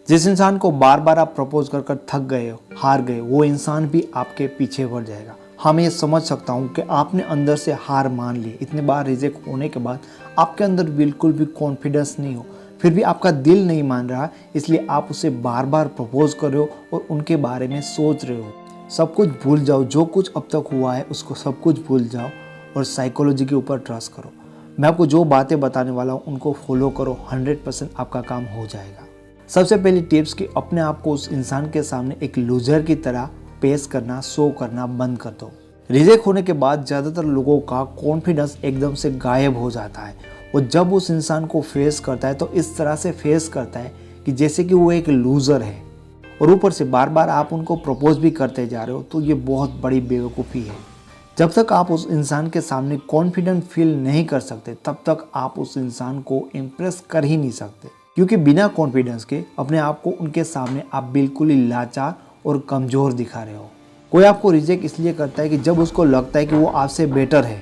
जिस इंसान को बार बार आप प्रपोज कर कर थक गए हो, हार गए, वो इंसान भी आपके पीछे बढ़ जाएगा। हाँ, मैं ये समझ सकता हूँ कि आपने अंदर से हार मान ली। इतने बार रिजेक्ट होने के बाद आपके अंदर बिल्कुल भी कॉन्फिडेंस नहीं हो, फिर भी आपका दिल नहीं मान रहा, इसलिए आप उसे बार बार प्रपोज कर रहे हो और उनके बारे में सोच रहे हो। सब कुछ भूल जाओ, जो कुछ अब तक हुआ है उसको सब कुछ भूल जाओ और साइकोलॉजी के ऊपर ट्रस्ट करो। मैं आपको जो बातें बताने वाला हूँ उनको फॉलो करो, 100% आपका काम हो जाएगा। सबसे पहली टिप्स कि अपने आप को उस इंसान के सामने एक लूजर की तरह पेश करना, शो करना बंद कर दो। रिजेक्ट होने के बाद ज़्यादातर लोगों का कॉन्फिडेंस एकदम से गायब हो जाता है। वो जब उस इंसान को फेस करता है तो इस तरह से फेस करता है कि जैसे कि वो एक लूज़र है, और ऊपर से बार बार आप उनको प्रपोज भी करते जा रहे हो, तो ये बहुत बड़ी बेवकूफ़ी है। जब तक आप उस इंसान के सामने कॉन्फिडेंट फील नहीं कर सकते तब तक आप उस इंसान को इम्प्रेस कर ही नहीं सकते, क्योंकि बिना कॉन्फिडेंस के अपने आप को उनके सामने आप बिल्कुल ही लाचार और कमज़ोर दिखा रहे हो। कोई आपको रिजेक्ट इसलिए करता है कि जब उसको लगता है कि वो आपसे बेटर है,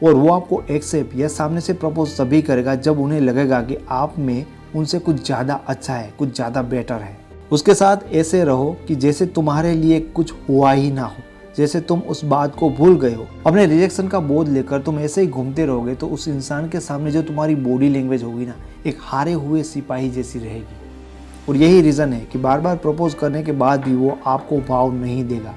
और वो आपको एक्सेप्ट या सामने से प्रपोज तभी करेगा जब उन्हें लगेगा कि आप में उनसे कुछ ज़्यादा अच्छा है, कुछ ज़्यादा बेटर है। उसके साथ ऐसे रहो कि जैसे तुम्हारे लिए कुछ हुआ ही ना हो, जैसे तुम उस बात को भूल गए हो। अपने रिजेक्शन का बोझ लेकर तुम ऐसे ही घूमते रहोगे तो उस इंसान के सामने जो तुम्हारी बॉडी लैंग्वेज होगी ना, एक हारे हुए सिपाही जैसी रहेगी। और यही रीज़न है कि बार बार प्रपोज करने के बाद भी वो आपको भाव नहीं देगा।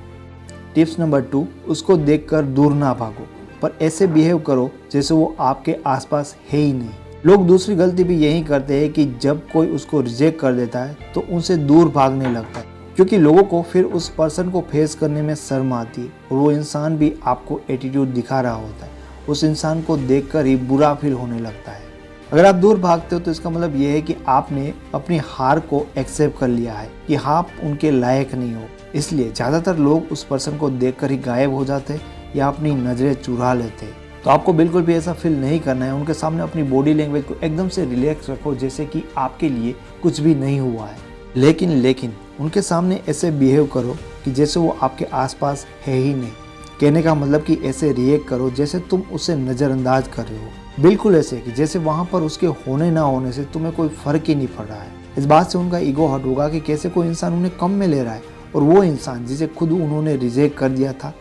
टिप्स नंबर 2, उसको देखकर दूर ना भागो, पर ऐसे बिहेव करो जैसे वो आपके आसपास है ही नहीं। लोग दूसरी गलती भी यही करते हैं कि जब कोई उसको रिजेक्ट कर देता है तो उनसे दूर भागने लगता है, क्योंकि लोगों को फिर उस पर्सन को फेस करने में शर्म आती है और वो इंसान भी आपको एटीट्यूड दिखा रहा होता है। उस इंसान को देखकर ही बुरा फील होने लगता है। अगर आप दूर भागते हो तो इसका मतलब ये है कि आपने अपनी हार को एक्सेप्ट कर लिया है कि आप उनके लायक नहीं हो। इसलिए ज़्यादातर लोग उस पर्सन को देखकर ही गायब हो जाते हैं या अपनी नज़रें चुरा लेते हैं। तो आपको बिल्कुल भी ऐसा फील नहीं करना है। उनके सामने अपनी बॉडी लैंग्वेज को एकदम से रिलैक्स रखो, जैसे कि आपके लिए कुछ भी नहीं हुआ है। लेकिन उनके सामने ऐसे बिहेव करो कि जैसे वो आपके आसपास है ही नहीं। कहने का मतलब कि ऐसे रिएक्ट करो जैसे तुम उसे नज़रअंदाज कर रहे हो, बिल्कुल ऐसे कि जैसे वहाँ पर उसके होने ना होने से तुम्हें कोई फ़र्क ही नहीं पड़ रहा है। इस बात से उनका ईगो हर्ट होगा कि कैसे कोई इंसान उन्हें कम में ले रहा है, और वो इंसान जिसे खुद उन्होंने रिजेक्ट कर दिया था।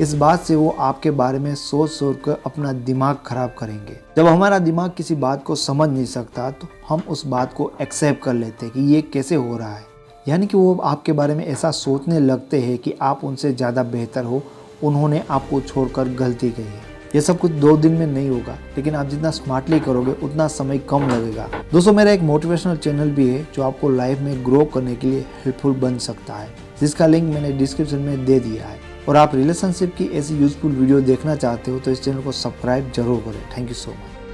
इस बात से वो आपके बारे में सोच कर अपना दिमाग खराब करेंगे। जब हमारा दिमाग किसी बात को समझ नहीं सकता तो हम उस बात को एक्सेप्ट कर लेते हैं कि ये कैसे हो रहा है, यानी कि वो आपके बारे में ऐसा सोचने लगते हैं कि आप उनसे ज़्यादा बेहतर हो, उन्होंने आपको छोड़कर गलती की है। ये सब कुछ 2 दिन में नहीं होगा, लेकिन आप जितना स्मार्टली करोगे उतना समय कम लगेगा। दोस्तों, मेरा एक मोटिवेशनल चैनल भी है जो आपको लाइफ में ग्रो करने के लिए हेल्पफुल बन सकता है, जिसका लिंक मैंने डिस्क्रिप्शन में दे दिया है। और आप रिलेशनशिप की ऐसी यूजफुल वीडियो देखना चाहते हो तो इस चैनल को सब्सक्राइब जरूर करें। Thank you so much.